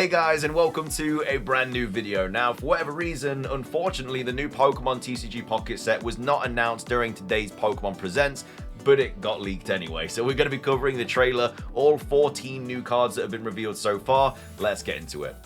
Hey guys, and welcome to a brand new video. Now, for whatever reason, unfortunately, the new Pokemon TCG Pocket set was not announced during today's Pokemon Presents, but it got leaked anyway. So we're going to be covering the trailer, all 14 new cards that have been revealed so far. Let's get into it.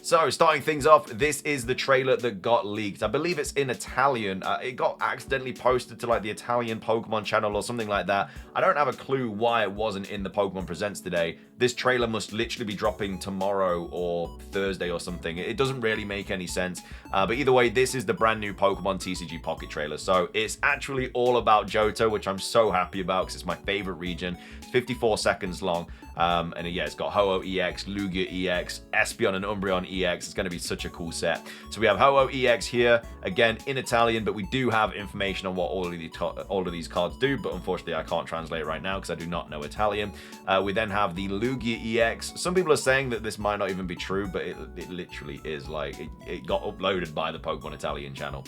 So, starting things off, this is the trailer that got leaked. I believe it's in Italian. It got accidentally posted to like the Italian Pokemon channel or something like that. I don't have a clue why it wasn't in the Pokemon Presents today. This trailer must literally be dropping tomorrow or Thursday or something. It doesn't really make any sense. But either way, this is the brand new Pokemon TCG Pocket trailer. So, it's actually all about Johto, which I'm so happy about because it's my favorite region. It's 54 seconds long. And yeah, it's got Ho-Oh EX, Lugia EX, Espeon and Umbreon EX. It's going to be such a cool set. So we have Ho-Oh EX here, again in Italian, but we do have information on what all of these cards do, but unfortunately I can't translate it right now because I do not know Italian. We then have the Lugia EX. Some people are saying that this might not even be true, but it literally is. Like, it got uploaded by the Pokemon Italian channel.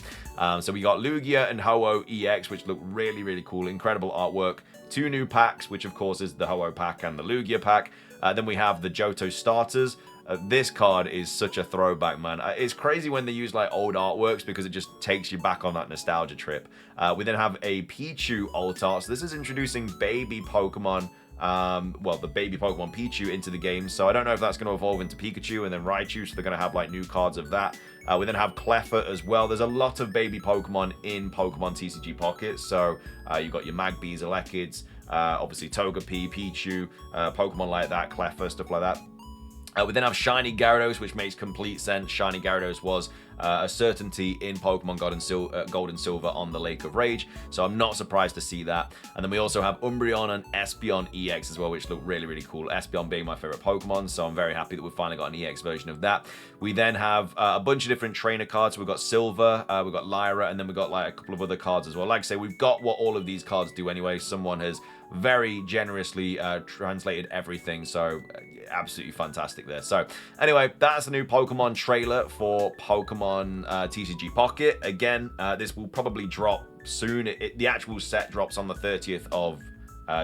So we got Lugia and Ho-Oh EX, which look really, really cool. Incredible artwork. 2 new packs, which of course is the Ho-Oh pack and the Lugia pack. Then we have the Johto starters. This card is such a throwback, man. It's crazy when they use like old artworks because it just takes you back on that nostalgia trip. We then have a Pichu Alt-Art. So this is introducing baby Pokemon, well, the baby Pokemon Pichu into the game. So I don't know if that's going to evolve into Pikachu and then Raichu, so they're going to have like new cards of that. We then have Cleffa as well. There's a lot of baby Pokemon in Pokemon TCG Pocket. So you've got your Magbees, Elekkids, obviously Togepi, Pichu, Pokemon like that, Cleffa, stuff like that. We then have Shiny Gyarados, which makes complete sense. Shiny Gyarados was a certainty in Pokemon Gold and Silver on the Lake of Rage, so I'm not surprised to see that. And then we also have Umbreon and Espeon EX as well, which look really, really cool. Espeon being my favorite Pokemon, so I'm very happy that we've finally got an EX version of that. We then have a bunch of different trainer cards. We've got Silver, we've got Lyra, and then we've got like a couple of other cards as well. Like I say, we've got what all of these cards do anyway. Someone has very generously translated everything, so absolutely fantastic there. So anyway, that's the new Pokemon trailer for Pokemon TCG Pocket. Again, this will probably drop soon. The actual set drops on the 30th of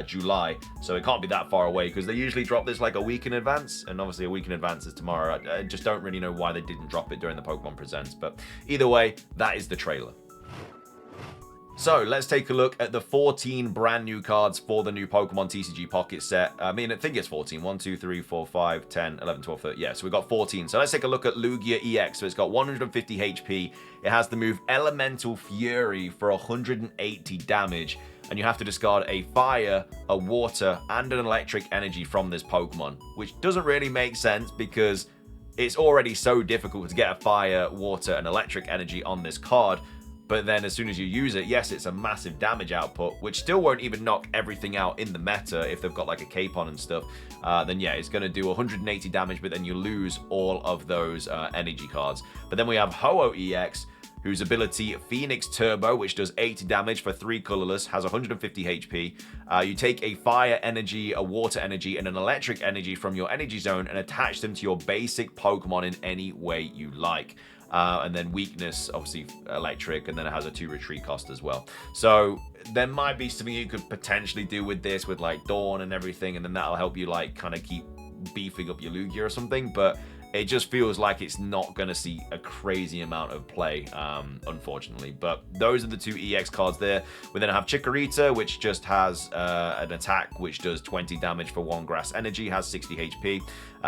July, so it can't be that far away because they usually drop this like a week in advance, and obviously a week in advance is tomorrow. I just don't really know why they didn't drop it during the Pokemon Presents, but either way, that is the trailer. So, let's take a look at the 14 brand new cards for the new Pokemon TCG Pocket set. I mean, I think it's 14. 1, 2, 3, 4, 5, 10, 11, 12, 13. Yeah, so we've got 14. So, let's take a look at Lugia EX. So, it's got 150 HP. It has the move Elemental Fury for 180 damage. And you have to discard a fire, a water, and an electric energy from this Pokemon. Which doesn't really make sense because it's already so difficult to get a fire, water, and electric energy on this card. But then as soon as you use it, yes, it's a massive damage output, which still won't even knock everything out in the meta if they've got like a cape on and stuff. Then yeah, it's going to do 180 damage, but then you lose all of those energy cards. But then we have Ho-Oh EX, whose ability Phoenix Turbo, which does 80 damage for 3 colorless, has 150 HP. You take a fire energy, a water energy, and an electric energy from your energy zone and attach them to your basic Pokemon in any way you like. And then weakness, obviously electric, and then it has a 2 retreat cost as well. So there might be something you could potentially do with this, with like Dawn and everything, and then that'll help you like kind of keep beefing up your Lugia or something. But it just feels like it's not going to see a crazy amount of play, unfortunately. But those are the 2 EX cards there. We then have Chikorita, which just has an attack which does 20 damage for 1 grass energy, has 60 HP.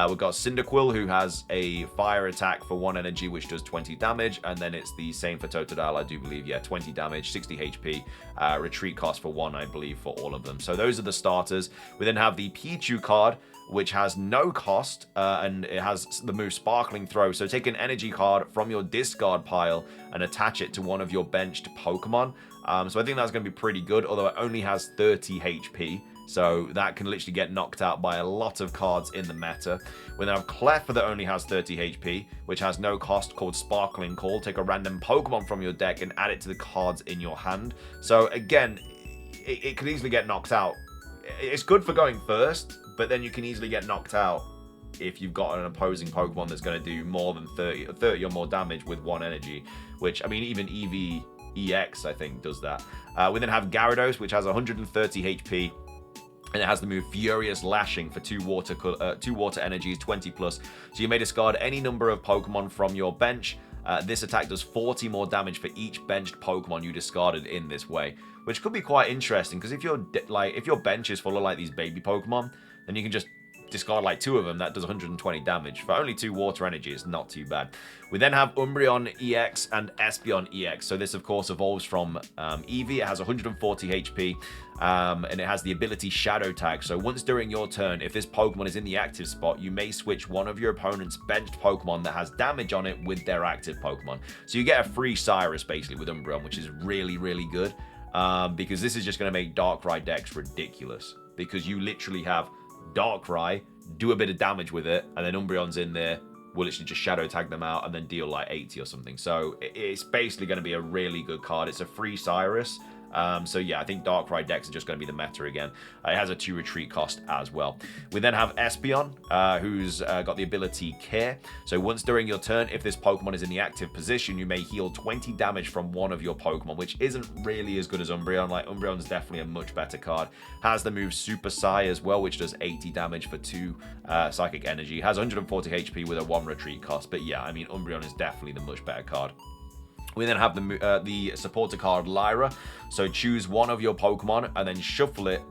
We've got Cyndaquil, who has a fire attack for 1 energy, which does 20 damage. And then it's the same for Totodile, I do believe. Yeah, 20 damage, 60 HP, retreat cost for 1, I believe, for all of them. So those are the starters. We then have the Pichu card, which has no cost, and it has the move Sparkling Throw. So take an energy card from your discard pile and attach it to one of your benched Pokemon. So I think that's going to be pretty good, although it only has 30 HP. So that can literally get knocked out by a lot of cards in the meta. We then have Cleffa that only has 30 HP, which has no cost, called Sparkling Call. Take a random Pokemon from your deck and add it to the cards in your hand. So again, it could easily get knocked out. It's good for going first, but then you can easily get knocked out if you've got an opposing Pokemon that's going to do more than 30 or more damage with 1 energy, which, I mean, even EX, I think, does that. We then have Gyarados, which has 130 HP. And it has the move Furious Lashing for 2 water energies, 20 plus. So you may discard any number of Pokemon from your bench. This attack does 40 more damage for each benched Pokemon you discarded in this way, which could be quite interesting because if your bench is full of like these baby Pokemon, then you can just discard like 2 of them. That does 120 damage for only 2 water energy. It's not too bad. We then have Umbreon EX and Espeon EX. So this of course evolves from Eevee. It has 140 HP and it has the ability Shadow Tag. So once during your turn, if this Pokemon is in the active spot, you may switch one of your opponent's benched Pokemon that has damage on it with their active Pokemon. So you get a free Cyrus basically with Umbreon, which is really, really good because this is just going to make Darkrai decks ridiculous because you literally have Darkrai, do a bit of damage with it, and then Umbreon's in there, will literally just Shadow Tag them out and then deal like 80 or something. So it's basically going to be a really good card. It's a free Cyrus. So yeah, I think Darkrai decks are just going to be the meta again. It has a 2 retreat cost as well. We then have Espeon, who's got the ability Care. So once during your turn, if this Pokemon is in the active position, you may heal 20 damage from one of your Pokemon, which isn't really as good as Umbreon. Like Umbreon's definitely a much better card. Has the move Super Psy as well, which does 80 damage for 2 Psychic Energy. Has 140 HP with a 1 retreat cost. But yeah, I mean, Umbreon is definitely the much better card. We then have the supporter card Lyra. So choose one of your Pokemon and then shuffle it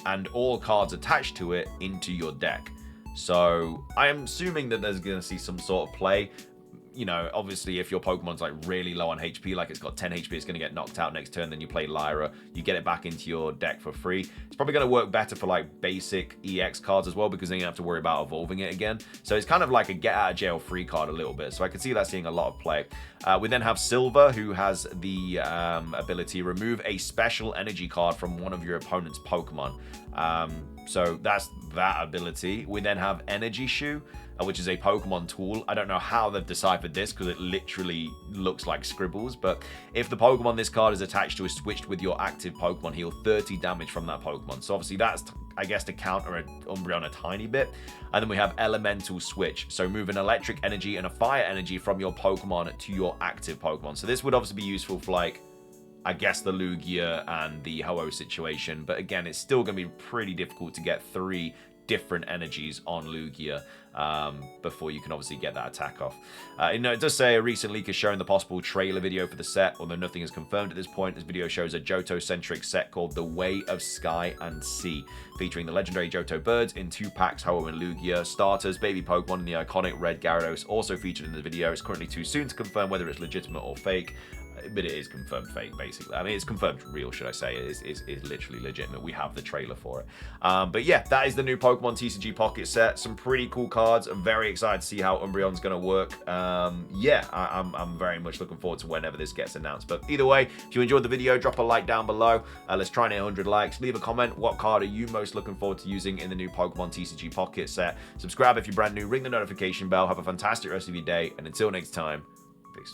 and all cards attached to it into your deck. So I am assuming that there's going to see some sort of play. You know, obviously if your Pokemon's like really low on HP, like it's got 10 HP, it's going to get knocked out next turn, then you play Lyra, you get it back into your deck for free. It's probably going to work better for like basic EX cards as well, because then you don't have to worry about evolving it again. So it's kind of like a get out of jail free card a little bit. So I could see that seeing a lot of play. We then have Silver, who has the ability remove a special energy card from one of your opponent's Pokemon. So that's that ability. We then have Energy Shoe, which is a Pokemon tool. I don't know how they've deciphered this because it literally looks like scribbles, but if the Pokemon this card is attached to is switched with your active Pokemon, heal 30 damage from that Pokemon. So obviously that's, I guess, to counter Umbreon a tiny bit. And then we have Elemental Switch. So move an electric energy and a fire energy from your Pokemon to your active Pokemon. So this would obviously be useful for like, I guess, the Lugia and the Ho-Oh situation. But again, it's still going to be pretty difficult to get 3 different energies on Lugia before you can obviously get that attack off. You know, it does say a recent leak has shown the possible trailer video for the set, although nothing is confirmed at this point. This video shows a Johto-centric set called The Way of Sky and Sea, featuring the legendary Johto birds in 2 packs, Ho-Oh and Lugia, starters, baby Pokemon, and the iconic red Gyarados also featured in the video. It's currently too soon to confirm whether it's legitimate or fake, but it is confirmed fake, basically. I mean, it's confirmed real, should I say. It is literally legitimate. We have the trailer for it. But yeah, that is the new Pokemon TCG Pocket set. Some pretty cool cards. I'm very excited to see how Umbreon's going to work. Yeah, I'm very much looking forward to whenever this gets announced. But either way, if you enjoyed the video, drop a like down below. Let's try and hit 100 likes. Leave a comment. What card are you most looking forward to using in the new Pokemon TCG Pocket set? Subscribe if you're brand new. Ring the notification bell. Have a fantastic rest of your day. And until next time, peace.